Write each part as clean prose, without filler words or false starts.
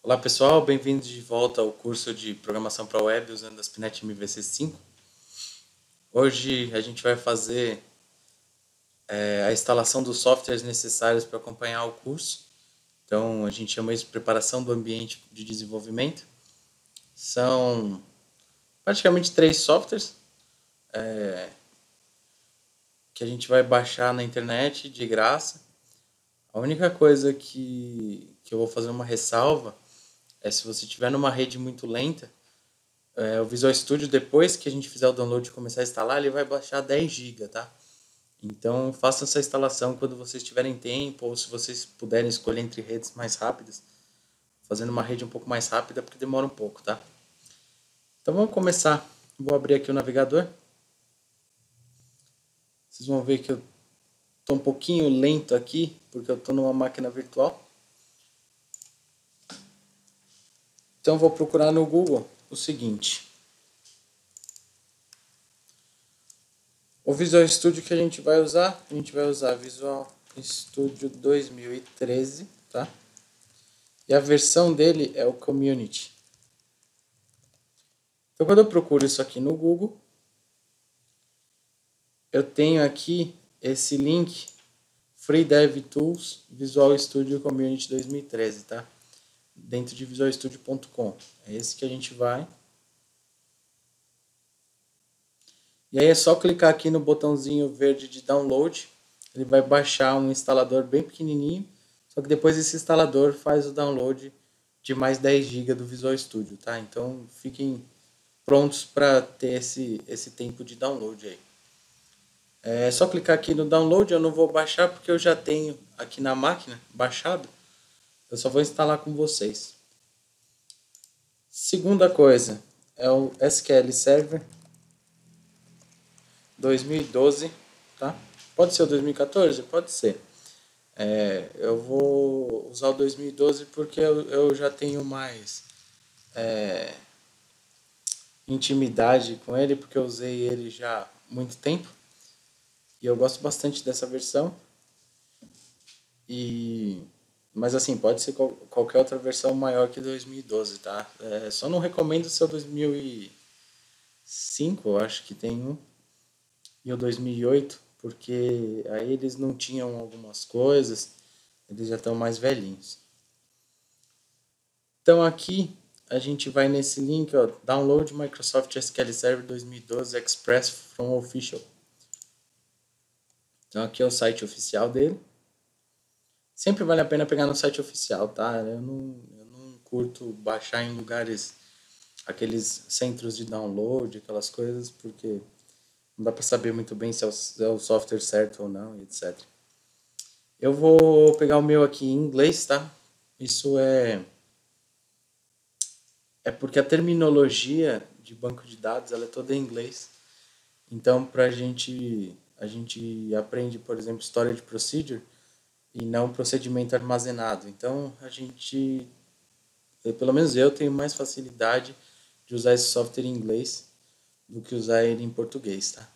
Olá pessoal, bem-vindos de volta ao curso de Programação para Web usando a ASP.NET MVC5. Hoje a gente vai fazer a instalação dos softwares necessários para acompanhar o curso. Então a gente chama isso de preparação do ambiente de desenvolvimento. São praticamente 3 softwares que a gente vai baixar na internet de graça. A única coisa que eu vou fazer uma ressalva é se você estiver numa rede muito lenta, o Visual Studio, depois que a gente fizer o download e começar a instalar, ele vai baixar 10 GB, tá? Então, façam essa instalação quando vocês tiverem tempo, ou se vocês puderem escolher entre redes mais rápidas, fazendo uma rede um pouco mais rápida, porque demora um pouco, tá? Então, vamos começar. Vou abrir aqui o navegador. Vocês vão ver que eu estou um pouquinho lento aqui, porque eu estou numa máquina virtual. Então, vou procurar no Google o seguinte. O Visual Studio que a gente vai usar Visual Studio 2013, tá? E a versão dele é o Community. Então, quando eu procuro isso aqui no Google, eu tenho aqui esse link, Free Dev Tools Visual Studio Community 2013, tá? Dentro de visualstudio.com. É esse que a gente vai. E aí é só clicar aqui no botãozinho verde de download. Ele vai baixar um instalador bem pequenininho. Só que depois esse instalador faz o download de mais 10 GB do Visual Studio, tá? Então fiquem prontos para ter esse tempo de download aí. É só clicar aqui no download. Eu não vou baixar porque eu já tenho aqui na máquina baixado. Eu só vou instalar com vocês. Segunda coisa é o SQL Server 2012, tá? Pode ser o 2014? Pode ser. Eu vou usar o 2012 porque eu já tenho mais intimidade com ele, porque eu usei ele já há muito tempo. E eu gosto bastante dessa versão. Mas assim, pode ser qualquer outra versão maior que 2012, tá? Só não recomendo ser o 2005, eu acho que tem um. E o 2008, porque aí eles não tinham algumas coisas, eles já estão mais velhinhos. Então aqui a gente vai nesse link, ó, Download Microsoft SQL Server 2012 Express from Official. Então aqui é o site oficial dele. Sempre vale a pena pegar no site oficial, tá? Eu não curto baixar em lugares, aqueles centros de download, aquelas coisas, porque não dá para saber muito bem se é o software certo ou não, etc. Eu vou pegar o meu aqui em inglês, tá? Isso é porque a terminologia de banco de dados ela é toda em inglês. Então, a gente aprende, por exemplo, Storage Procedure e não procedimento armazenado. Então, pelo menos eu tenho mais facilidade de usar esse software em inglês do que usar ele em português, tá?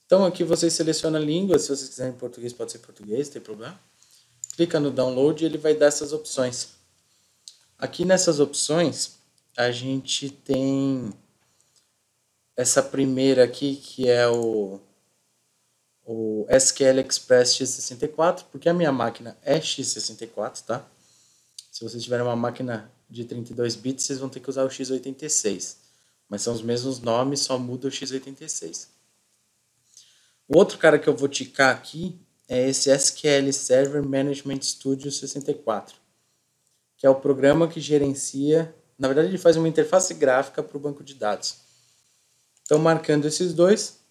Então aqui você seleciona a língua, se vocês quiserem em português pode ser português, não tem problema. Clica no download e ele vai dar essas opções. Aqui nessas opções a gente tem essa primeira aqui que é o SQL Express x64, porque a minha máquina é x64, tá? Se vocês tiverem uma máquina de 32 bits, vocês vão ter que usar o x86. Mas são os mesmos nomes, só muda o x86. O outro cara que eu vou ticar aqui é esse SQL Server Management Studio 64, que é o programa que gerencia, na verdade ele faz uma interface gráfica para o banco de dados. Então, marcando esses dois,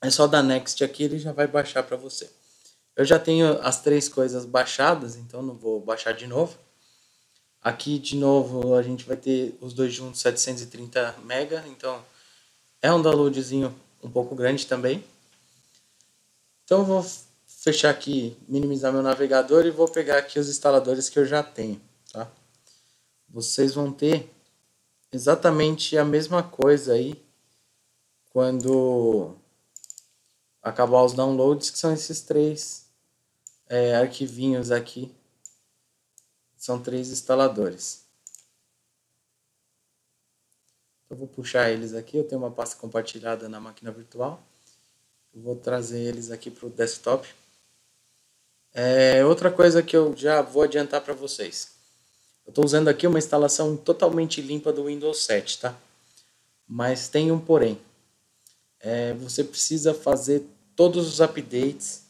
é só dar Next aqui, ele já vai baixar para você. Eu já tenho as 3 coisas baixadas, então não vou baixar de novo. Aqui, de novo, a gente vai ter os dois juntos 730 MB, então é um downloadzinho um pouco grande também. Então eu vou fechar aqui, minimizar meu navegador e vou pegar aqui os instaladores que eu já tenho, tá? Vocês vão ter exatamente a mesma coisa aí quando acabar os downloads, que são esses 3 arquivinhos aqui são 3 instaladores. Eu vou puxar eles aqui, eu tenho uma pasta compartilhada na máquina virtual. Eu vou trazer eles aqui para o desktop. Outra coisa que eu já vou adiantar para vocês. Eu estou usando aqui uma instalação totalmente limpa do Windows 7, tá? Mas tem um porém. Você precisa fazer todos os updates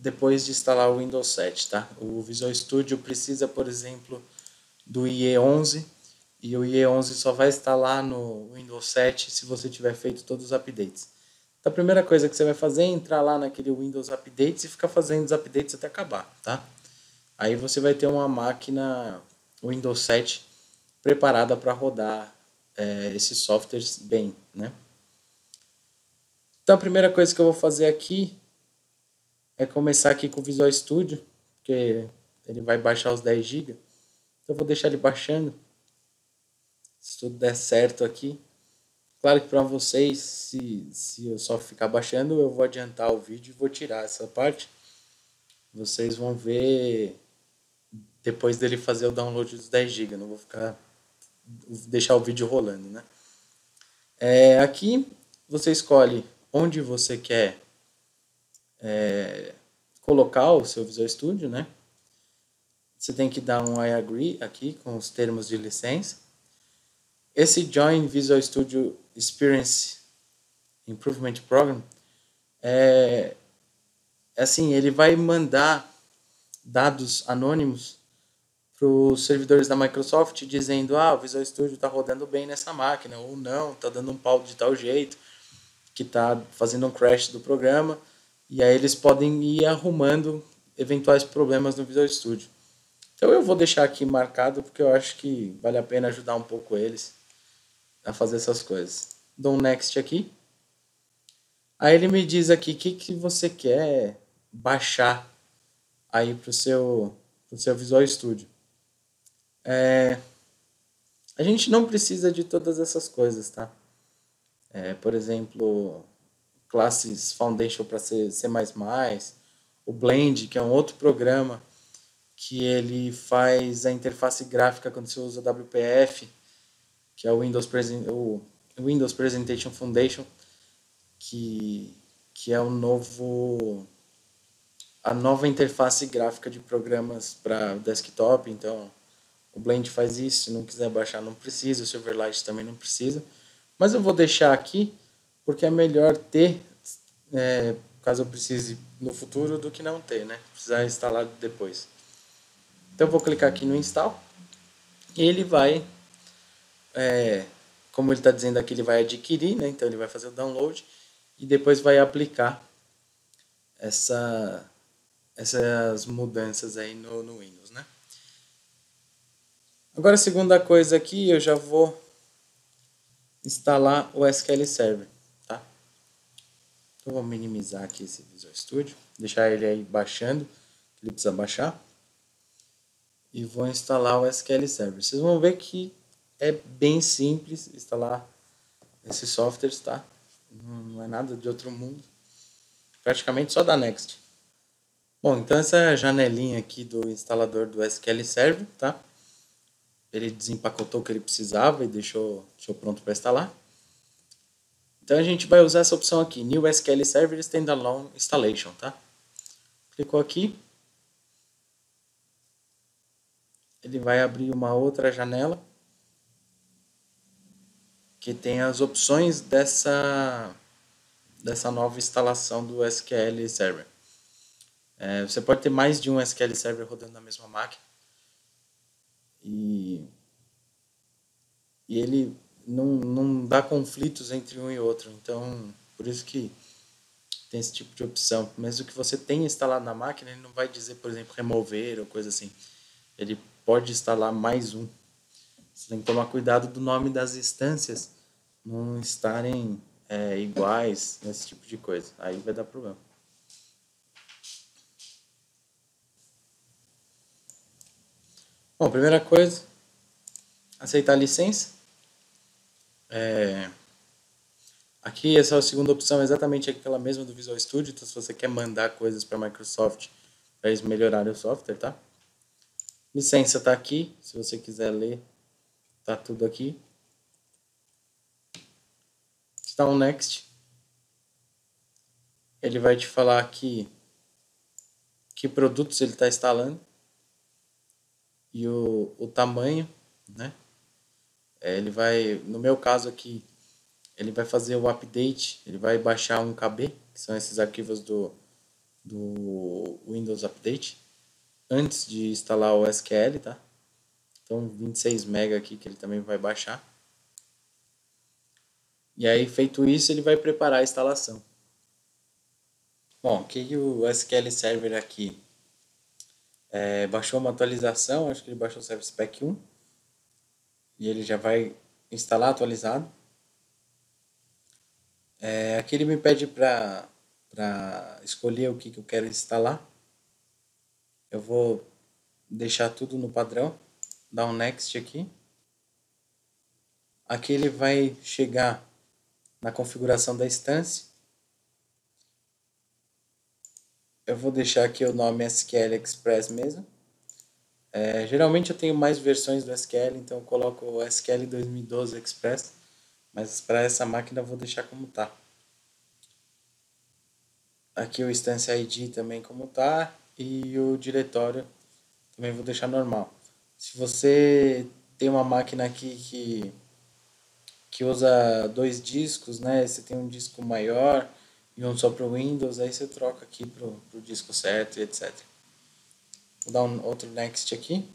depois de instalar o Windows 7, tá? O Visual Studio precisa, por exemplo, do IE11 e o IE11 só vai instalar no Windows 7 se você tiver feito todos os updates. Então a primeira coisa que você vai fazer é entrar lá naquele Windows Updates e ficar fazendo os updates até acabar, tá? Aí você vai ter uma máquina Windows 7 preparada para rodar esses softwares bem, né? Então a primeira coisa que eu vou fazer aqui é começar aqui com o Visual Studio, porque ele vai baixar os 10 GB. Então eu vou deixar ele baixando. Se tudo der certo aqui. Claro que para vocês, se eu só ficar baixando, eu vou adiantar o vídeo e vou tirar essa parte. Vocês vão ver depois dele fazer o download dos 10 GB. Não vou deixar o vídeo rolando, né? Aqui você escolhe onde você quer colocar o seu Visual Studio, né? Você tem que dar um I agree aqui com os termos de licença. Esse Join Visual Studio Experience Improvement Program assim, ele vai mandar dados anônimos para os servidores da Microsoft dizendo: o Visual Studio está rodando bem nessa máquina, ou não, está dando um pau de tal jeito, que está fazendo um crash do programa, e aí eles podem ir arrumando eventuais problemas no Visual Studio. Então eu vou deixar aqui marcado porque eu acho que vale a pena ajudar um pouco eles a fazer essas coisas. Dou um next aqui. Aí ele me diz aqui o que você quer baixar aí pro seu Visual Studio. A gente não precisa de todas essas coisas, tá? Por exemplo, classes Foundation para C++, o Blend, que é um outro programa que ele faz a interface gráfica quando você usa WPF, que é o Windows Presentation Foundation, que é a nova interface gráfica de programas para desktop. Então o Blend faz isso, se não quiser baixar não precisa, o Silverlight também não precisa, mas eu vou deixar aqui porque é melhor ter, caso eu precise no futuro, do que não ter, né? Precisar instalar depois. Então eu vou clicar aqui no install e ele vai, como ele está dizendo aqui, ele vai adquirir, né? Então ele vai fazer o download e depois vai aplicar essas mudanças aí no Windows, né? Agora a segunda coisa aqui, eu já vou instalar o SQL Server, tá? Então vou minimizar aqui esse Visual Studio, deixar ele aí baixando, ele precisa baixar, e vou instalar o SQL Server. Vocês vão ver que é bem simples instalar esses softwares, tá? Não é nada de outro mundo, praticamente só da Next. Bom, então essa é a janelinha aqui do instalador do SQL Server, tá? Ele desempacotou o que ele precisava e deixou pronto para instalar. Então a gente vai usar essa opção aqui, New SQL Server Standalone Installation, tá? Clicou aqui, ele vai abrir uma outra janela que tem as opções dessa nova instalação do SQL Server. Você pode ter mais de um SQL Server rodando na mesma máquina e ele não dá conflitos entre um e outro. Então, por isso que tem esse tipo de opção. Mesmo que você tenha instalado na máquina, ele não vai dizer, por exemplo, remover ou coisa assim. Ele pode instalar mais um. Você tem que tomar cuidado do nome das instâncias não estarem iguais, esse tipo de coisa. Aí vai dar problema. Bom, primeira coisa, aceitar a licença. Aqui essa é a segunda opção, exatamente aquela mesma do Visual Studio. Então se você quer mandar coisas para a Microsoft para eles melhorarem o software, tá? Licença tá aqui, se você quiser ler, tá tudo aqui. Dá um next. Ele vai te falar aqui que produtos ele está instalando e o tamanho, né? Ele vai, no meu caso aqui, ele vai fazer o update, ele vai baixar um KB, que são esses arquivos do Windows Update, antes de instalar o SQL, tá? Então 26 MB aqui que ele também vai baixar. E aí, feito isso, ele vai preparar a instalação. Bom, que o SQL Server aqui baixou uma atualização, acho que ele baixou o Service Pack 1, e ele já vai instalar atualizado. Aqui ele me pede para escolher o que eu quero instalar. Eu vou deixar tudo no padrão, dar um next aqui. Aqui ele vai chegar na configuração da instância. Eu vou deixar aqui o nome SQL Express mesmo. Geralmente eu tenho mais versões do SQL, então eu coloco o SQL 2012 Express, mas para essa máquina eu vou deixar como tá. Aqui o instância ID também como tá e o diretório também vou deixar normal. Se você tem uma máquina aqui que usa 2 discos, né? Você tem um disco maior e um só para o Windows, aí você troca aqui pro disco certo e etc. Vou dar um outro next aqui.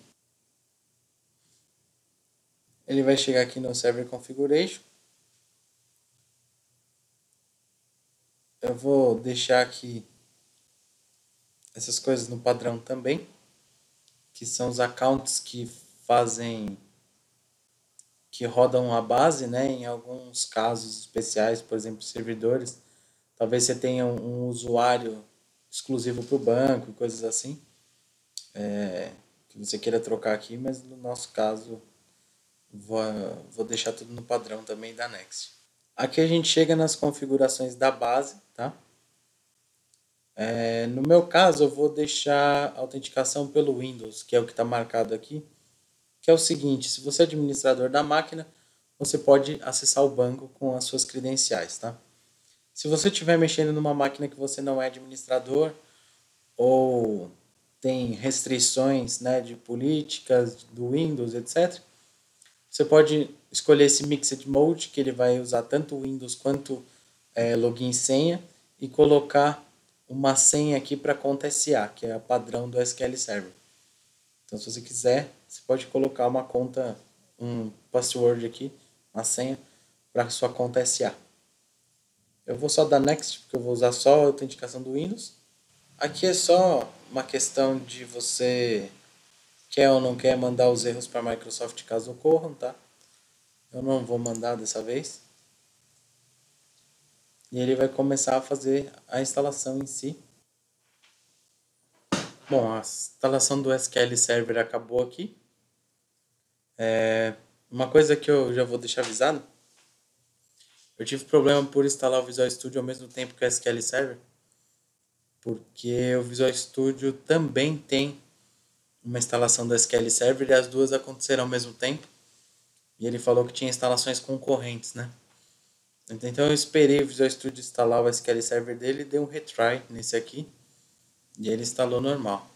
Ele vai chegar aqui no Server Configuration. Eu vou deixar aqui essas coisas no padrão também, que são os accounts que rodam a base, né? Em alguns casos especiais, por exemplo, servidores. Talvez você tenha um usuário exclusivo para o banco e coisas assim, que você queira trocar aqui, mas no nosso caso vou deixar tudo no padrão também da Next. Aqui a gente chega nas configurações da base, tá? No meu caso, eu vou deixar a autenticação pelo Windows, que é o que está marcado aqui, que é o seguinte: se você é administrador da máquina, você pode acessar o banco com as suas credenciais, tá? Se você estiver mexendo numa máquina que você não é administrador ou tem restrições, né, de políticas do Windows, etc., você pode escolher esse Mixed Mode, que ele vai usar tanto o Windows quanto login e senha, e colocar uma senha aqui para conta SA, que é a padrão do SQL Server. Então, se você quiser, você pode colocar uma conta, um password aqui, uma senha, para sua conta SA. Eu vou só dar Next, porque eu vou usar só a autenticação do Windows. Aqui é só uma questão de você quer ou não quer mandar os erros para a Microsoft caso ocorram, tá? Eu não vou mandar dessa vez. E ele vai começar a fazer a instalação em si. Bom, a instalação do SQL Server acabou aqui. Uma coisa que eu já vou deixar avisado. Eu tive problema por instalar o Visual Studio ao mesmo tempo que o SQL Server. Porque o Visual Studio também tem uma instalação do SQL Server e as duas aconteceram ao mesmo tempo. E ele falou que tinha instalações concorrentes, né? Então eu esperei o Visual Studio instalar o SQL Server dele e dei um retry nesse aqui. E ele instalou normal.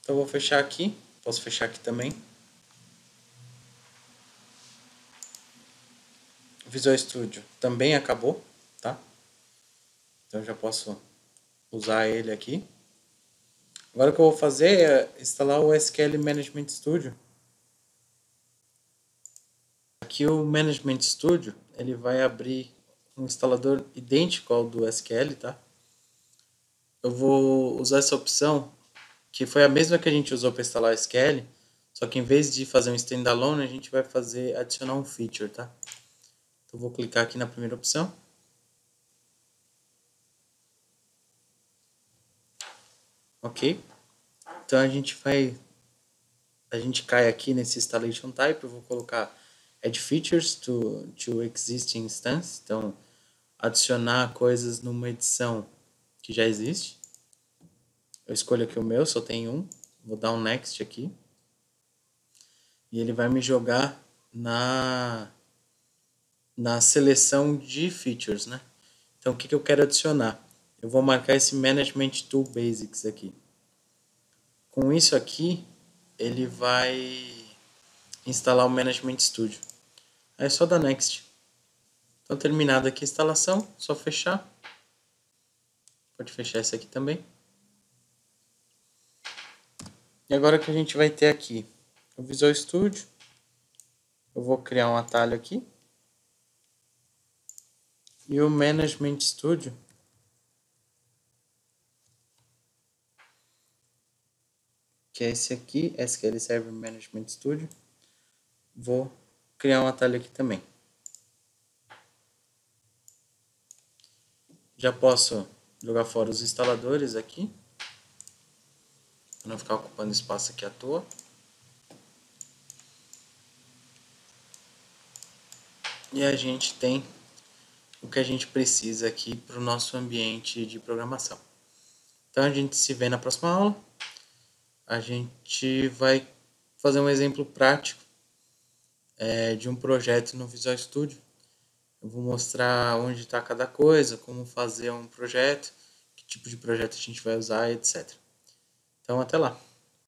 Então eu vou fechar aqui. Posso fechar aqui também. O Visual Studio também acabou, tá? Então eu já posso usar ele aqui. Agora o que eu vou fazer é instalar o SQL Management Studio. Aqui o Management Studio, ele vai abrir um instalador idêntico ao do SQL, tá? Eu vou usar essa opção, que foi a mesma que a gente usou para instalar o SQL, só que em vez de fazer um standalone, a gente vai adicionar um feature, tá? Então vou clicar aqui na primeira opção. Ok. Então a gente cai aqui nesse installation type, eu vou colocar add features to existing instance, então adicionar coisas numa edição que já existe. Eu escolho aqui o meu, só tem um, vou dar um next aqui. e ele vai me jogar na seleção de features, né? Então, o que eu quero adicionar? Eu vou marcar esse Management Tool Basics aqui. Com isso aqui, ele vai instalar o Management Studio. Aí é só dar Next. Então, terminada aqui a instalação, só fechar. Pode fechar esse aqui também. E agora que a gente vai ter aqui o Visual Studio, eu vou criar um atalho aqui. E o Management Studio, que é esse aqui, SQL Server Management Studio. Vou criar um atalho aqui também. Já posso jogar fora os instaladores aqui, para não ficar ocupando espaço aqui à toa. E a gente tem o que a gente precisa aqui para o nosso ambiente de programação. Então a gente se vê na próxima aula. A gente vai fazer um exemplo prático de um projeto no Visual Studio. Eu vou mostrar onde está cada coisa, como fazer um projeto, que tipo de projeto a gente vai usar, etc. Então até lá!